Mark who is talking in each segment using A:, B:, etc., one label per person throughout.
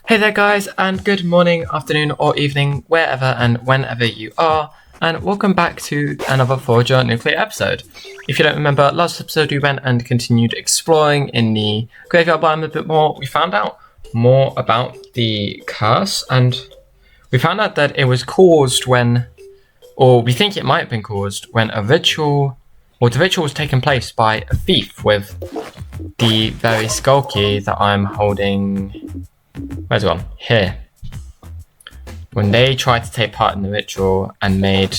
A: Hey there guys, and good morning, afternoon or evening, wherever and whenever you are, and welcome back to another Forager Nuclear episode. If you don't remember, last episode we went and continued exploring in the graveyard biome a bit more. We found out more about the curse, and we found out that it was caused when, or we think it might have been caused, when a ritual, or the ritual was taken place by a thief with the very skull key that I'm holding. Where's it gone? Here. When they tried to take part in the ritual and made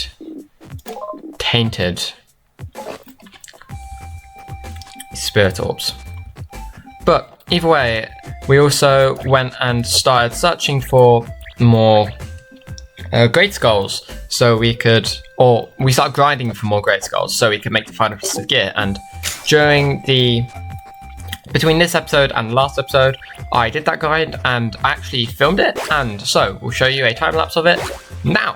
A: tainted spirit orbs. But either way, we also went and started searching for more great skulls so we could, or we started grinding for more great skulls so we could make the final piece of gear. And between this episode and last episode, I did that grind and actually filmed it, and so we'll show you a time lapse of it now.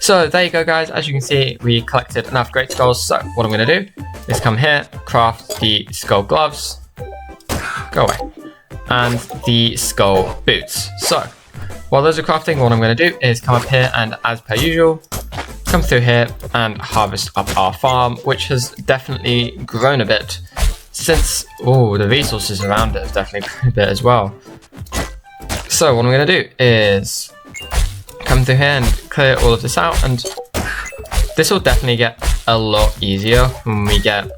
A: So there you go guys, as you can see we collected enough great skulls, so what I'm going to do is come here, craft the skull gloves, go away, and the skull boots. So while those are crafting, what I'm going to do is come up here and, as per usual, come through here and harvest up our farm, which has definitely grown a bit since, the resources around it have definitely grown a bit as well. So what I'm going to do is come through here and clear all of this out, and this will definitely get a lot easier when we get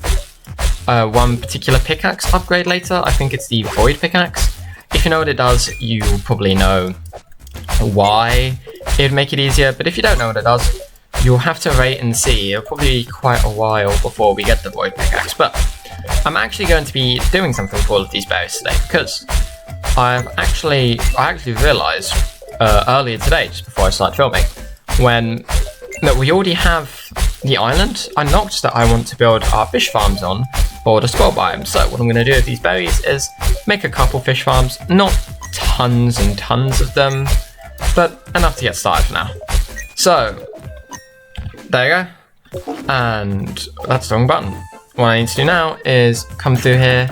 A: one particular pickaxe upgrade later. I think it's the void pickaxe. If you know what it does, you'll probably know why it would make it easier, but if you don't know what it does, you'll have to wait and see. It'll probably be quite a while before we get the void pickaxe, but I'm actually going to be doing something with all of these berries today, because I actually realized earlier today, just before I start filming, that we already have the island unlocked that I want to build our fish farms on for the skull biome. So what I'm going to do with these berries is make a couple fish farms, not tons and tons of them, but enough to get started for now. So there you go, and that's the wrong button. What I need to do now is come through here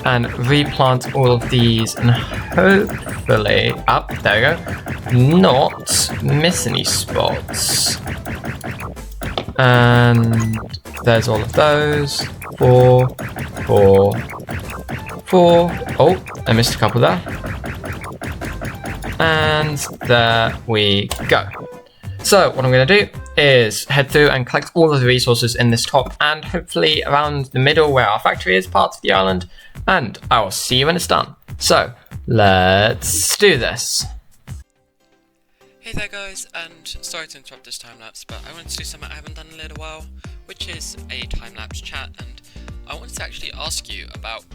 A: and replant all of these and hopefully, there we go, not miss any spots. And there's all of those, four. Oh, I missed a couple there. And there we go. So what I'm going to do is head through and collect all of the resources in this top and hopefully around the middle where our factory is, part of the island, and I will see you when it's done. So let's do this.
B: Hey there guys, and sorry to interrupt this time-lapse, but I wanted to do something I haven't done in a little while, which is a time-lapse chat, and I wanted to actually ask you about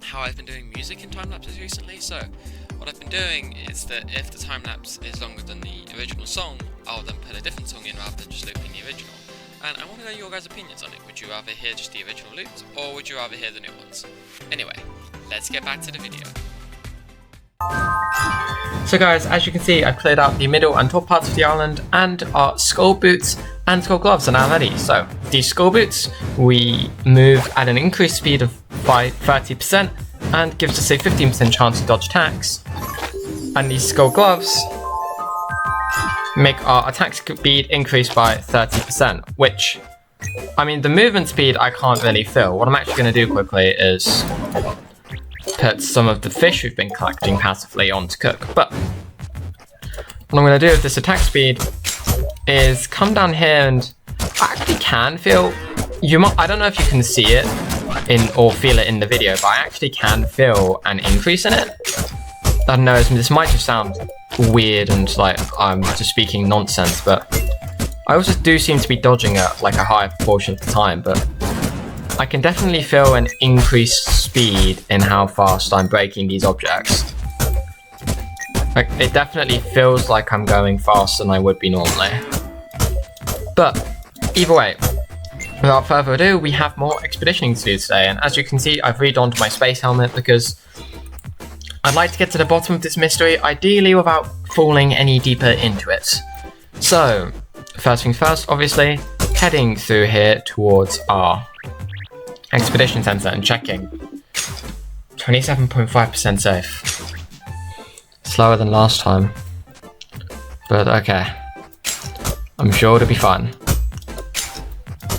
B: how I've been doing music in time-lapses recently. So what I've been doing is that if the time-lapse is longer than the original song, I'll then put a different song in rather than just looping the original. And I want to know your guys' opinions on it. Would you rather hear just the original loops, or would you rather hear the new ones? Anyway, let's get back to the video.
A: So guys, as you can see, I've cleared out the middle and top parts of the island, and our skull boots and skull gloves are now ready. So these skull boots, we move at an increased speed of 30% and gives us a 15% chance to dodge attacks. And these skull gloves make our attack speed increase by 30%, which, I mean, the movement speed I can't really feel. What I'm actually going to do quickly is put some of the fish we've been collecting passively on to cook. But what I'm going to do with this attack speed is come down here, and I actually can feel, I don't know if you can see it or feel it in the video, but I actually can feel an increase in it. I don't know, this might just sound weird and like I'm just speaking nonsense, but I also do seem to be dodging at like a higher proportion of the time, but I can definitely feel an increased speed in how fast I'm breaking these objects. Like, it definitely feels like I'm going faster than I would be normally. But either way, without further ado, we have more expeditioning to do today, and as you can see, I've redonned my space helmet because I'd like to get to the bottom of this mystery, ideally without falling any deeper into it. So, first things first, obviously, heading through here towards our expedition center and checking. 27.5% safe. Slower than last time. But okay. I'm sure it'll be fun.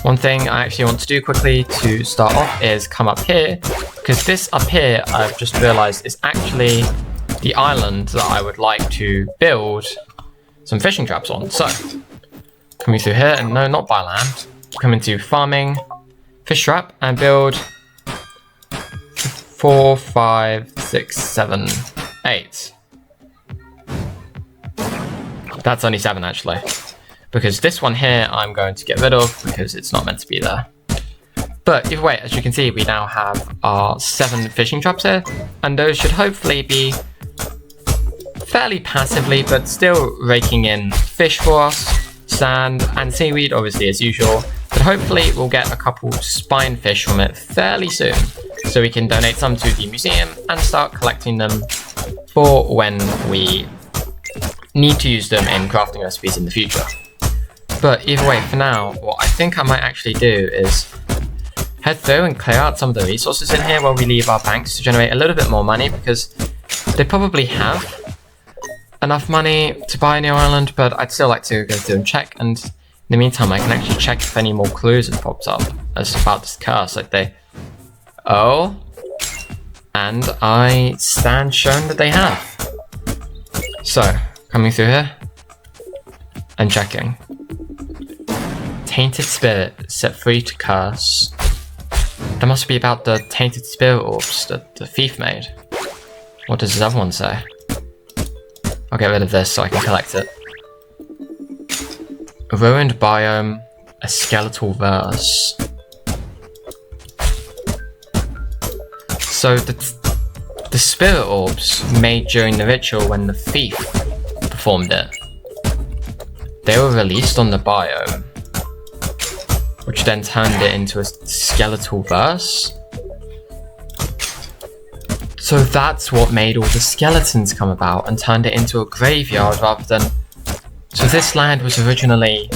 A: One thing I actually want to do quickly to start off is come up here, because this up here I've just realized is actually the island that I would like to build some fishing traps on. So, coming through here, and no, not by land, coming to farming, fish trap, and build 4, 5, 6, 7, 8. That's only 7 actually, because this one here I'm going to get rid of because it's not meant to be there. But either way, as you can see, we now have our 7 fishing traps here, and those should hopefully be fairly passively, but still raking in fish for us, sand and seaweed, obviously as usual. But hopefully we'll get a couple spine fish from it fairly soon, so we can donate some to the museum and start collecting them for when we need to use them in crafting recipes in the future. But either way, for now, what I think I might actually do is head through and clear out some of the resources in here while we leave our banks to generate a little bit more money, because they probably have enough money to buy a new island, but I'd still like to go through and check, and in the meantime I can actually check if any more clues have popped up as about this curse. Like oh, and I stand shown that they have. So, coming through here and checking. Tainted spirit set free to curse. That must be about the tainted spirit orbs that the thief made. What does this other one say? I'll get rid of this so I can collect it. A ruined biome, a skeletal verse. So the spirit orbs made during the ritual when the thief performed it, they were released on the biome, which then turned it into a skeletal verse. So that's what made all the skeletons come about and turned it into a graveyard rather than... So this land was originally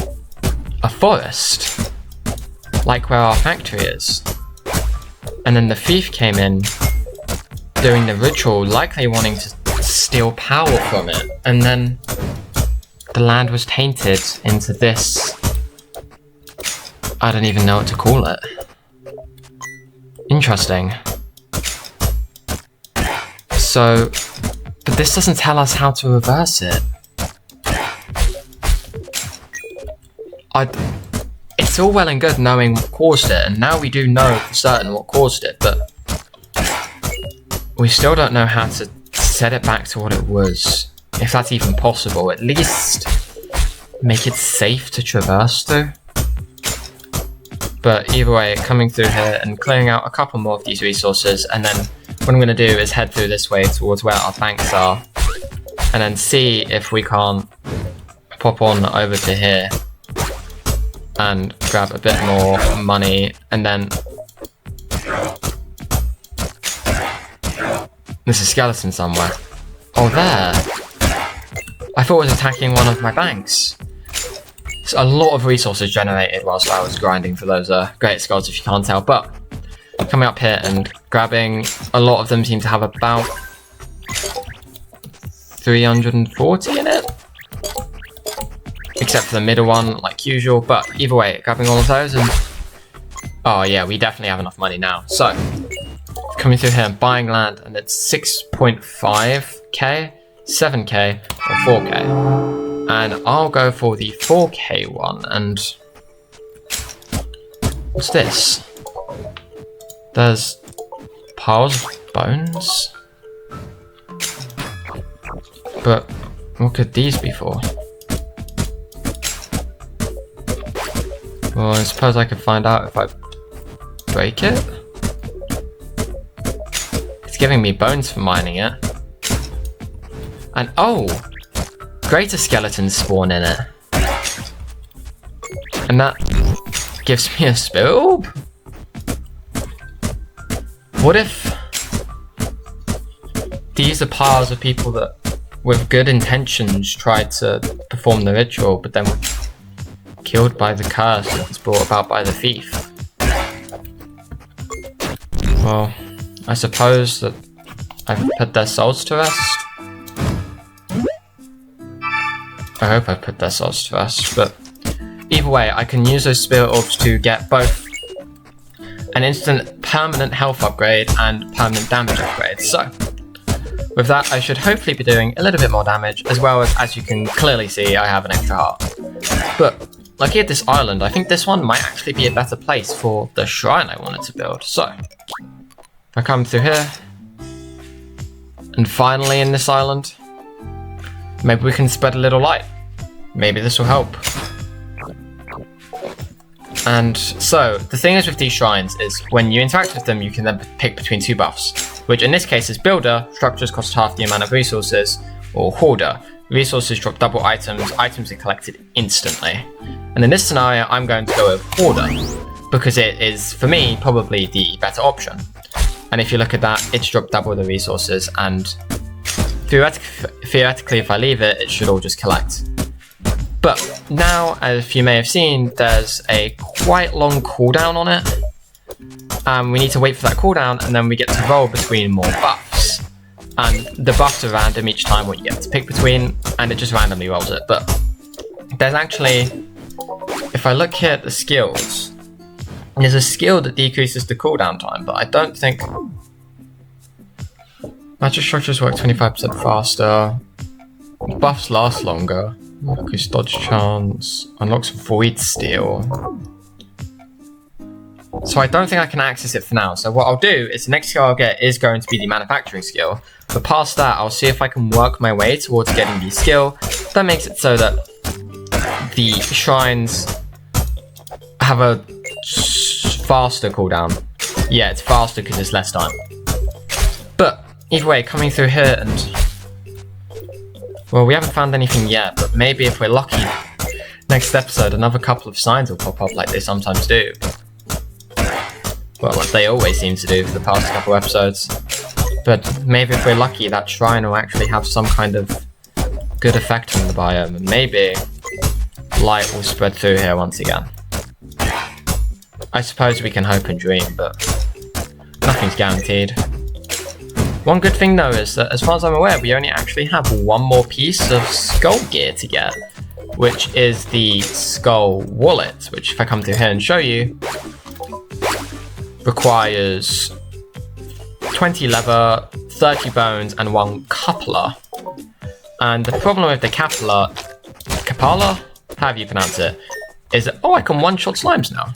A: a forest, like where our factory is. And then the thief came in during the ritual, likely wanting to steal power from it. And then the land was tainted into this... I don't even know what to call it. Interesting. So, but this doesn't tell us how to reverse it. It's all well and good knowing what caused it, and now we do know for certain what caused it, but we still don't know how to set it back to what it was. If that's even possible, at least make it safe to traverse through. But either way, coming through here and clearing out a couple more of these resources, and then what I'm going to do is head through this way towards where our banks are, and then see if we can't pop on over to here and grab a bit more money, and then... There's a skeleton somewhere. Oh, there! I thought it was attacking one of my banks. So a lot of resources generated whilst I was grinding for those great skulls, if you can't tell. But coming up here and grabbing, a lot of them seem to have about 340 in it. Except for the middle one, like usual. But either way, grabbing all of those and... Oh yeah, we definitely have enough money now. So, coming through here and buying land, and it's 6.5k, 7k, or 4k. And I'll go for the 4k one, and... What's this? There's piles of bones? But what could these be for? Well, I suppose I could find out if I break it. It's giving me bones for mining it. And oh! Greater skeletons spawn in it. And that gives me a spirit orb? What if these are piles of people that with good intentions tried to perform the ritual but then were killed by the curse that was brought about by the thief? Well, I suppose that I've put their souls to rest. I hope I've put their souls to rest, but either way, I can use those spirit orbs to get both an instant permanent health upgrade and permanent damage upgrade. So, with that, I should hopefully be doing a little bit more damage, as well as you can clearly see, I have an extra heart. But, looking at this island, I think this one might actually be a better place for the shrine I wanted to build. So, if I come through here, and finally in this island, maybe we can spread a little light. Maybe this will help. And so, the thing is with these shrines is when you interact with them, you can then pick between two buffs, which in this case is Builder, structures cost half the amount of resources, or Hoarder. Resources drop double items, items are collected instantly. And in this scenario, I'm going to go with Hoarder, because it is, for me, probably the better option. And if you look at that, it's dropped double the resources, and theoretically if I leave it, it should all just collect. But now, as you may have seen, there's a quite long cooldown on it. We need to wait for that cooldown, and then we get to roll between more buffs. And the buffs are random each time what you get to pick between, and it just randomly rolls it. But there's actually, if I look here at the skills, there's a skill that decreases the cooldown time, but I don't think... Magic structures work 25% faster. Buffs last longer. Increase dodge chance. Unlocks void steel. So I don't think I can access it for now. So what I'll do is the next skill I'll get is going to be the manufacturing skill. But past that, I'll see if I can work my way towards getting the skill. That makes it so that the shrines have a faster cooldown. Yeah, it's faster because it's less time. But either way, coming through here and... Well, we haven't found anything yet, but maybe if we're lucky, next episode another couple of signs will pop up like they sometimes do. Well, like they always seem to do for the past couple episodes. But maybe if we're lucky, that shrine will actually have some kind of good effect on the biome, and maybe light will spread through here once again. I suppose we can hope and dream, but nothing's guaranteed. One good thing though is that, as far as I'm aware, we only actually have one more piece of skull gear to get, which is the skull wallet, which if I come through here and show you, requires 20 leather, 30 bones, and 1 coupler. And the problem with the Kapala, however you pronounce it, is that, oh, I can one-shot slimes now.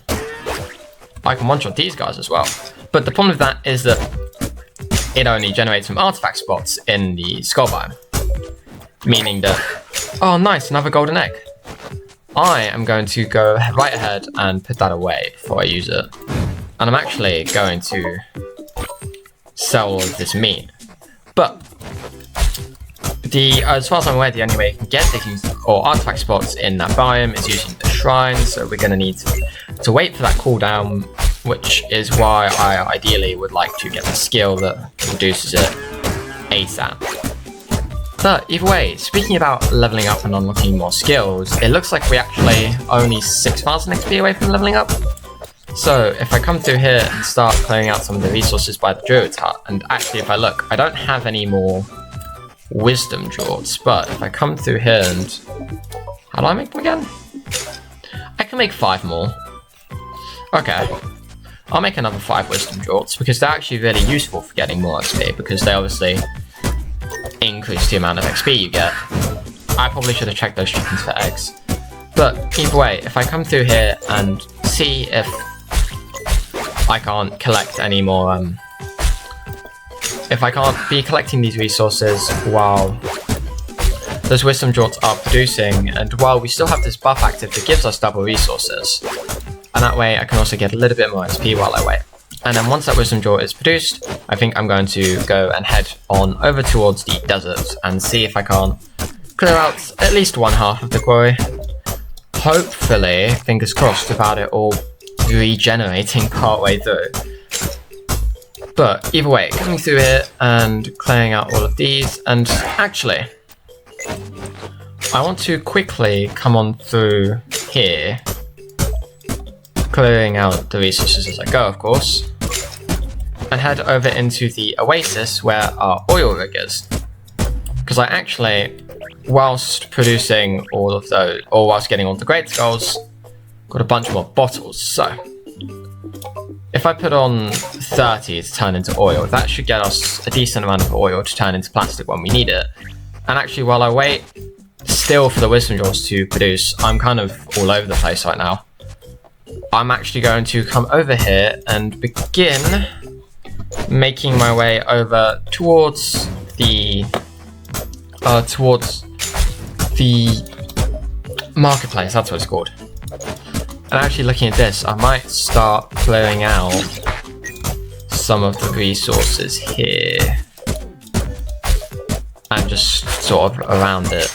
A: I can one-shot these guys as well. But the problem with that is that it only generates from artifact spots in the skull biome. Meaning that, oh nice, another golden egg. I am going to go right ahead and put that away before I use it. And I'm actually going to sell all of this meat. But as far as I'm aware, the only way you can get digging or artifact spots in that biome is using the shrine, so we're going to need to wait for that cooldown, which is why I ideally would like to get the skill that reduces it ASAP. But either way, speaking about leveling up and unlocking more skills, it looks like we actually are only 6,000 XP away from leveling up. So if I come through here and start clearing out some of the resources by the Druid's Hut, and actually if I look, I don't have any more wisdom jewels, but if I come through here and... How do I make them again? I can make 5 more. Okay. I'll make another 5 wisdom jewels, because they're actually really useful for getting more XP, because they obviously increase the amount of XP you get. I probably should have checked those chickens for eggs. But either way, if I come through here and see if I can't collect any more, if I can't be collecting these resources while those wisdom jewels are producing, and while we still have this buff active that gives us double resources, and that way I can also get a little bit more XP while I wait. And then once that wisdom jewel is produced, I think I'm going to go and head on over towards the desert and see if I can clear out at least one half of the quarry. Hopefully, fingers crossed, without it all regenerating partway through. But either way, coming through here and clearing out all of these, and actually, I want to quickly come on through here, clearing out the resources as I go, of course, and head over into the oasis where our oil rig is. Because I actually, whilst producing all of those, or whilst getting all the great skulls, got a bunch more bottles. So if I put on 30 to turn into oil, that should get us a decent amount of oil to turn into plastic when we need it. And actually, while I wait still for the wisdom jewels to produce, I'm kind of all over the place right now. I'm actually going to come over here and begin making my way over towards the marketplace. That's what it's called. And actually, looking at this, I might start clearing out some of the resources here and just sort of around it.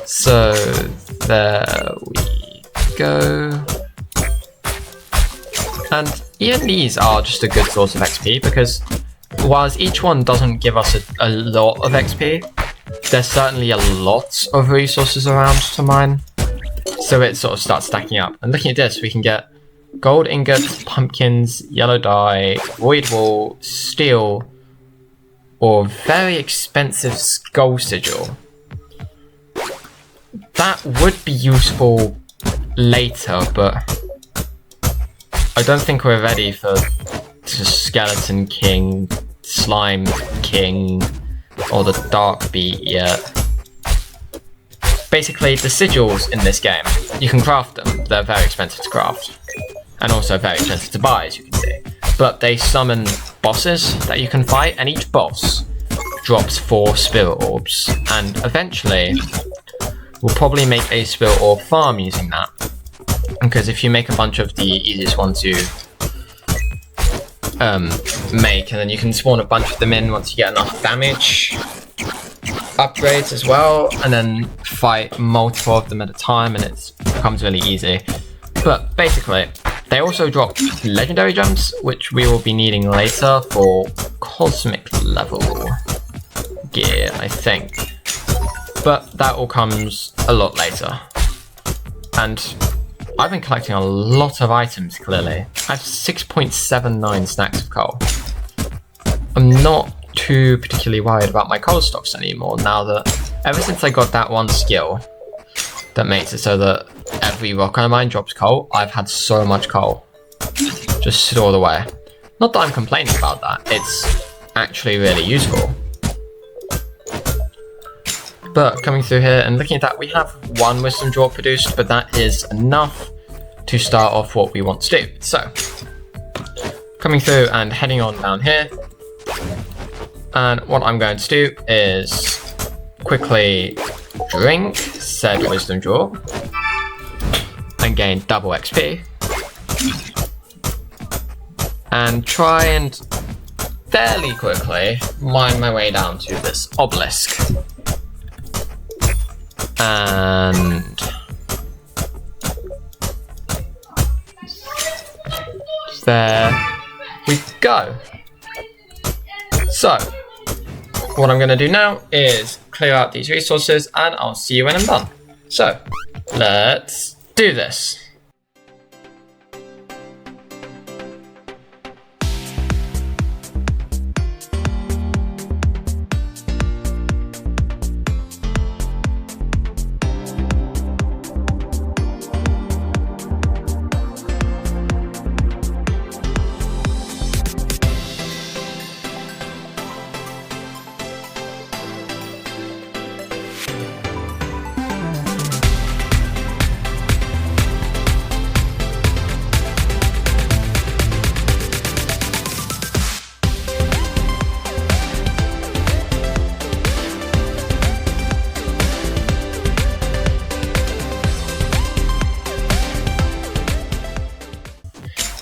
A: So there we go. And even these are just a good source of XP, because whilst each one doesn't give us a lot of XP, there's certainly a lot of resources around to mine. So it sort of starts stacking up. And looking at this, we can get gold ingots, pumpkins, yellow dye, void wool, steel, or very expensive skull sigil. That would be useful later, but I don't think we're ready for Skeleton King, Slime King, or the Dark Beat yet. Basically, the sigils in this game, you can craft them. They're very expensive to craft, and also very expensive to buy, as you can see. But they summon bosses that you can fight, and each boss drops 4 spirit orbs. And eventually, we'll probably make a spirit orb farm using that. Because if you make a bunch of the easiest one to make, and then you can spawn a bunch of them in once you get enough damage upgrades as well, and then fight multiple of them at a time, and it becomes really easy. But basically, they also drop legendary gems, which we will be needing later for cosmic level gear, I think. But that all comes a lot later. And I've been collecting a lot of items, clearly. I have 6.79 stacks of coal. I'm not too particularly worried about my coal stocks anymore, now that ever since I got that one skill that makes it so that every rock I mine drops coal, I've had so much coal just stored away. Not that I'm complaining about that, it's actually really useful. But coming through here and looking at that, we have 1 wisdom jewel produced, but that is enough to start off what we want to do. So, coming through and heading on down here, and what I'm going to do is quickly drink said wisdom jewel and gain double XP, and try and fairly quickly mine my way down to this obelisk. And there we go. So, what I'm going to do now is clear out these resources and I'll see you when I'm done. So let's do this.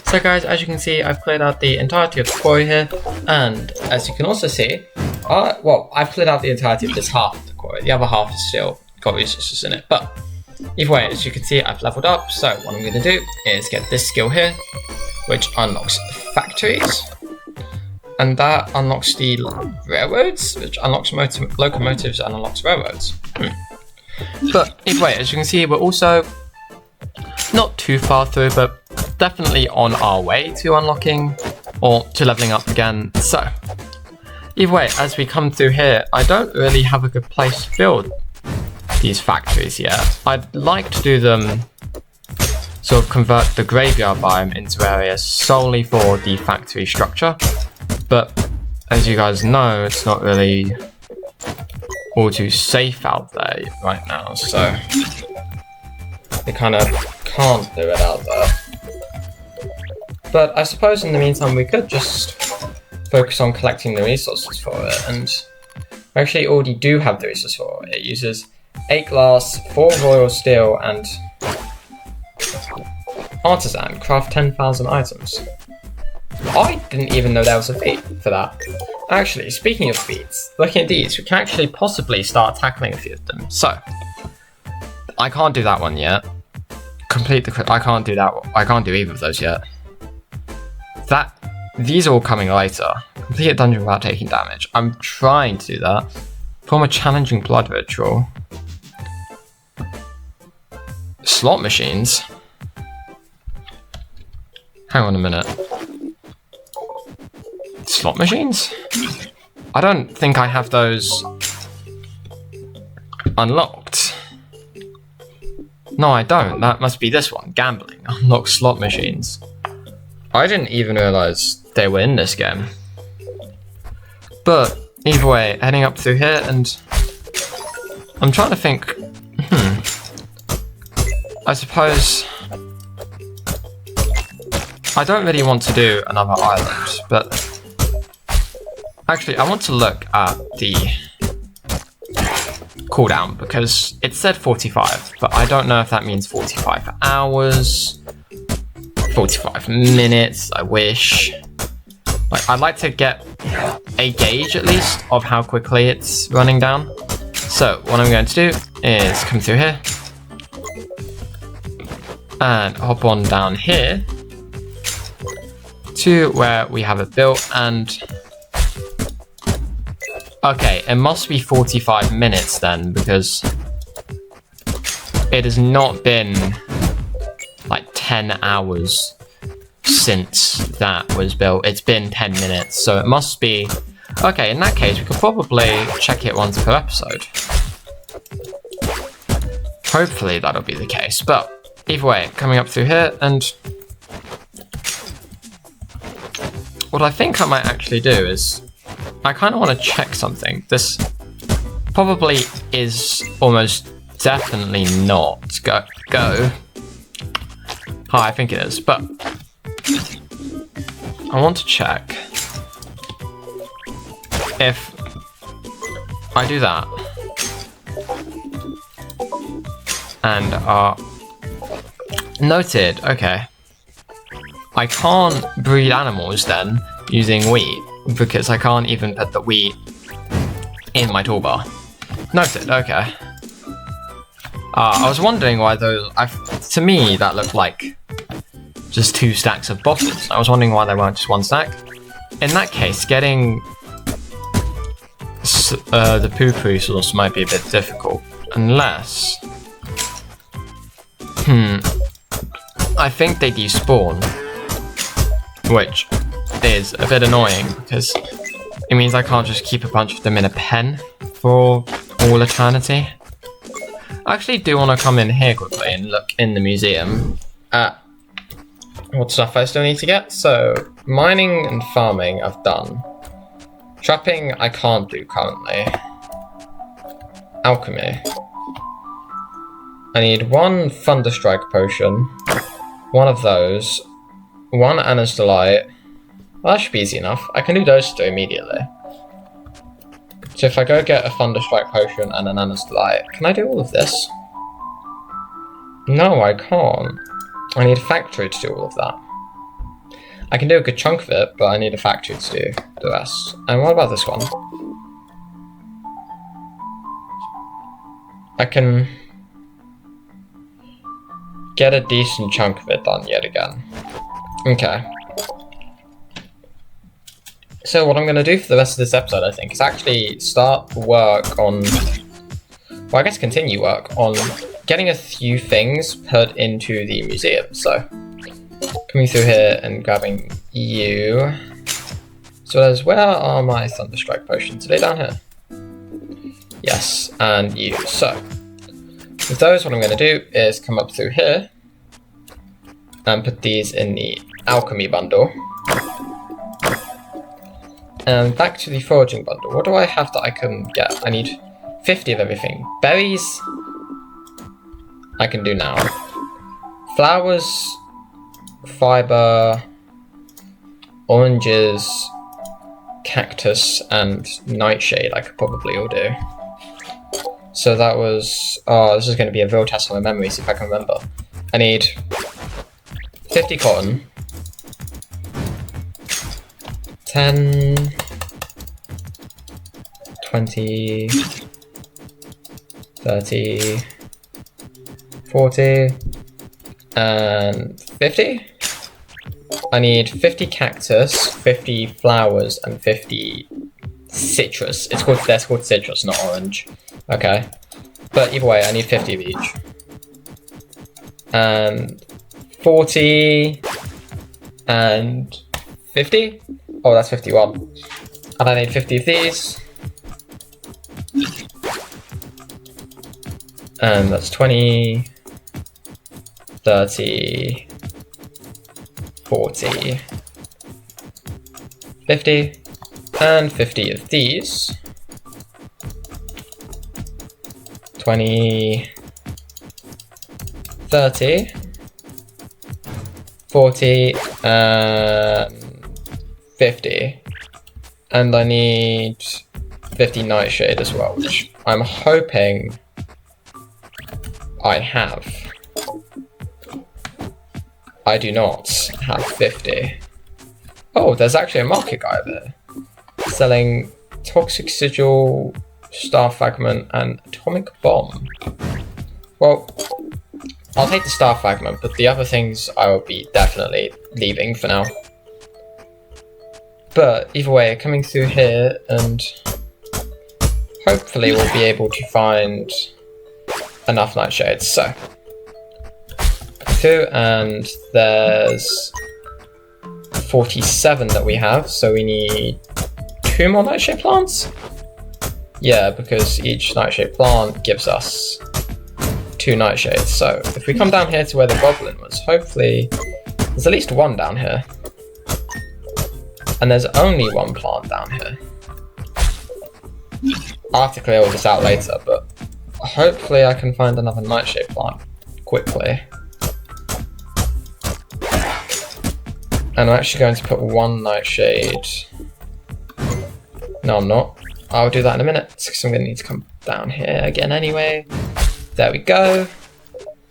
A: So guys, as you can see, I've cleared out the entirety of the quarry here, and as you can also see, well, I've cleared out the entirety of this half of the quarry. The other half is still got resources in it, but either way, as you can see, I've leveled up. So what I'm going to do is get this skill here, which unlocks factories, and that unlocks the railroads, which unlocks locomotives and unlocks railroads. But either way, as you can see, we're also not too far through, but definitely on our way to unlocking or to leveling up again. So either way, as we come through here, I don't really have a good place to build these factories yet. I'd like to do them, sort of convert the graveyard biome into areas solely for the factory structure, but as you guys know, it's not really all too safe out there right now, so they kind of can't do it out there. But I suppose in the meantime we could just focus on collecting the resources for it, and we actually already do have the resources for it. It uses 8 glass, 4 royal steel, and artisan, craft 10,000 items. I didn't even know there was a feat for that. Actually, speaking of feats, looking at these, we can actually possibly start tackling a few of them. So, I can't do that one yet. I can't do that one. I can't do either of those yet. These are all coming later. Complete a dungeon without taking damage. I'm trying to do that. Perform a challenging blood ritual. Slot machines? Hang on a minute. Slot machines? I don't think I have those unlocked. No, I don't. That must be this one. Gambling. Unlock slot machines. I didn't even realize they were in this game. But either way, heading up through here, and I'm trying to think. I suppose I don't really want to do another island, but actually I want to look at the cooldown because it said 45, but I don't know if that means 45 hours, 45 minutes. I wish. I'd like to get a gauge at least of how quickly it's running down. So what I'm going to do is come through here and hop on down here to where we have it built, and okay, it must be 45 minutes then, because it has not been like 10 hours since that was built. It's been 10 minutes, so it must be okay. In that case, we could probably check it once per episode. Hopefully that'll be the case, but either way, coming up through here, and what I think I might actually do is I kind of want to check something. This probably is almost definitely not go. Hi, I think it is, but I want to check if I do that and noted. Okay, I can't breed animals then using wheat because I can't even put the wheat in my toolbar. Noted. Okay. I was wondering why those. To me, that looked like just 2 stacks of bottles. I was wondering why they weren't just 1 stack. In that case, getting the poo-poo source might be a bit difficult. Unless... I think they despawn. Which is a bit annoying, because it means I can't just keep a bunch of them in a pen for all eternity. I actually do want to come in here quickly and look in the museum at what stuff I still need to get. So, mining and farming I've done. Trapping I can't do currently. Alchemy. I need one Thunderstrike potion, one of those, one Anna's Delight. Well, that should be easy enough. I can do those two immediately. So if I go get a Thunderstrike potion and an Anna's Delight, can I do all of this? No, I can't. I need a factory to do all of that. I can do a good chunk of it, but I need a factory to do the rest. And what about this one? I can get a decent chunk of it done yet again. Okay. So what I'm going to do for the rest of this episode, I think, is actually start work on... Well, I guess continue work on getting a few things put into the museum. So, coming through here and grabbing you. So there's, where are my Thunderstrike potions? Are they down here? Yes, and you. So, with those, what I'm going to do is come up through here and put these in the alchemy bundle. And back to the foraging bundle. What do I have that I can get? I need 50 of everything. Berries, I can do now. Flowers, fiber, oranges, cactus, and nightshade I could probably all do. So that was... Oh, this is going to be a real test on my memory, see if I can remember. I need 50 cotton. 10... 20... 30... 40... and 50? I need 50 cactus, 50 flowers, and 50 citrus. That's called citrus, not orange. Okay. But either way, I need 50 of each. And 40 and 50? Oh, that's 51. And I need 50 of these. And that's 20, 30, 40, 50, and 50 of these. 20, 30, 40, and 50. And I need 50 nightshade as well, which I'm hoping I have. I do not have 50. Oh, there's actually a market guy there. Selling toxic sigil, star fragment, and atomic bomb. Well, I'll take the star fragment, but the other things I will be definitely leaving for now. But either way, coming through here, and hopefully we'll be able to find enough nightshades. So, through, and there's 47 that we have, so we need 2 more nightshade plants? Yeah, because each nightshade plant gives us 2 nightshades. So if we come down here to where the goblin was, hopefully there's at least 1 down here. And there's only 1 plant down here. I'll have to clear all this out later, but hopefully I can find another nightshade plant quickly. And I'm actually going to put 1 nightshade. No, I'm not. I'll do that in a minute, because I'm going to need to come down here again anyway. There we go.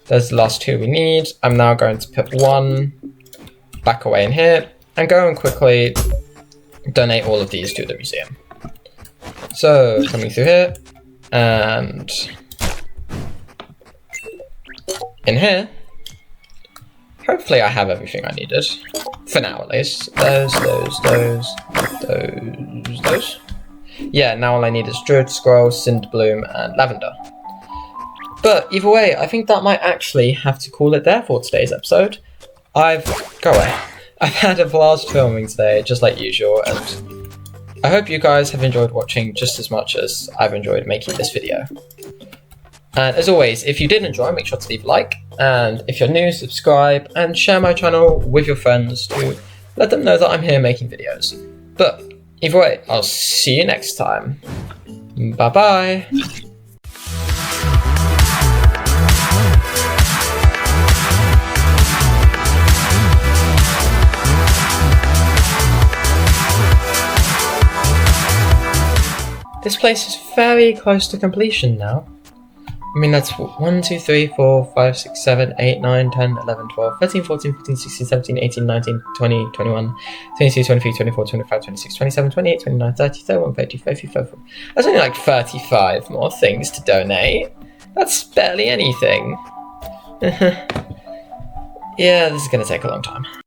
A: There's the last 2 we need. I'm now going to put 1 back away in here, and go and quickly donate all of these to the museum. So, coming through here, and in here, hopefully I have everything I needed. For now, at least. Those. yeah, now all I need is Druid Scroll, Cinderbloom, and Lavender. But either way, I think that might actually have to call it there for today's episode. Go away. I've had a blast filming today, just like usual, and I hope you guys have enjoyed watching just as much as I've enjoyed making this video. And as always, if you did enjoy, make sure to leave a like, and if you're new, subscribe, and share my channel with your friends to let them know that I'm here making videos. But either way, I'll see you next time. Bye bye! This place is very close to completion now. I mean, that's 1, 2, 3, 4, 5, 6, 7, 8, 9, 10, 11, 12, 13, 14, 15, 16, 17, 18, 19, 20, 21, 22, 23, 24, 25, 26, 27, 28, 29, 30, 31, 32, 33, 34. That's only like 35 more things to donate. That's barely anything. Yeah, this is going to take a long time.